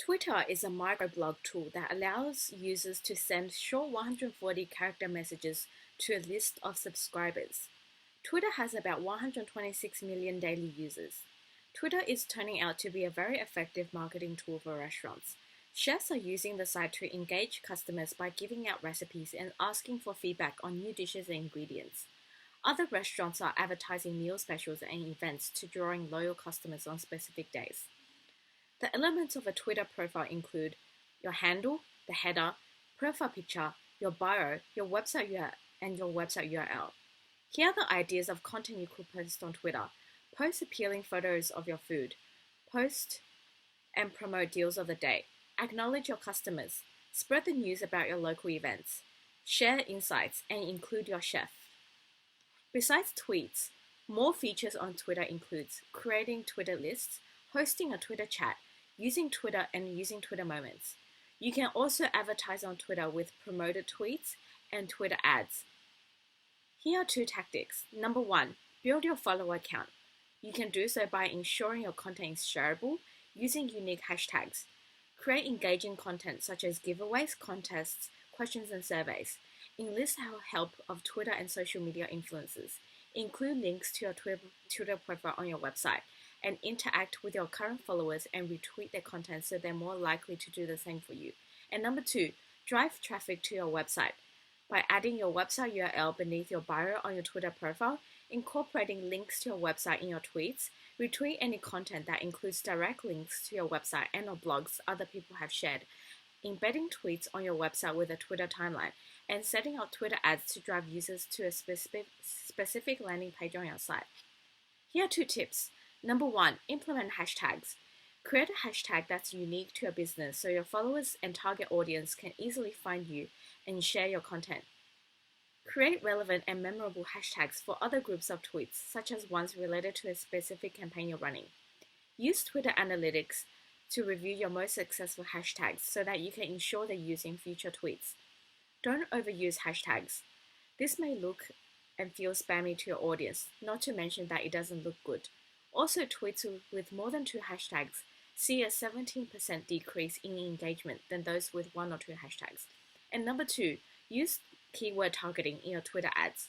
Twitter is a microblog tool that allows users to send short 140-character messages to a list of subscribers. Twitter has about 126 million daily users. Twitter is turning out to be a very effective marketing tool for restaurants. Chefs are using the site to engage customers by giving out recipes and asking for feedback on new dishes and ingredients. Other restaurants are advertising meal specials and events to draw in loyal customers on specific days. The elements of a Twitter profile include your handle, the header, profile picture, your bio, your website URL, and your website URL. Here are the ideas of content you could post on Twitter. Post appealing photos of your food. Post and promote deals of the day. Acknowledge your customers. Spread the news about your local events. Share insights and include your chef. Besides tweets, more features on Twitter includes creating Twitter lists, hosting a Twitter chat, using Twitter and using Twitter moments. You can also advertise on Twitter with promoted tweets and Twitter ads. Here are two tactics. Number one, build your follower account. You can do so by ensuring your content is shareable using unique hashtags. Create engaging content such as giveaways, contests, questions, and surveys. Enlist the help of Twitter and social media influencers. Include links to your Twitter profile on your website and interact with your current followers and retweet their content so they're more likely to do the same for you. And number two, drive traffic to your website by adding your website URL beneath your bio on your Twitter profile, incorporating links to your website in your tweets, retweet any content that includes direct links to your website and or blogs other people have shared, embedding tweets on your website with a Twitter timeline, and setting up Twitter ads to drive users to a specific landing page on your site. Here are two tips. Number one, implement hashtags. Create a hashtag that's unique to your business so your followers and target audience can easily find you and share your content. Create relevant and memorable hashtags for other groups of tweets, such as ones related to a specific campaign you're running. Use Twitter Analytics to review your most successful hashtags so that you can ensure they're used in future tweets. Don't overuse hashtags. This may look and feel spammy to your audience, not to mention that it doesn't look good. Also, tweets with more than 2 hashtags see a 17% decrease in engagement than those with 1 or 2 hashtags. And number 2, use keyword targeting in your Twitter ads.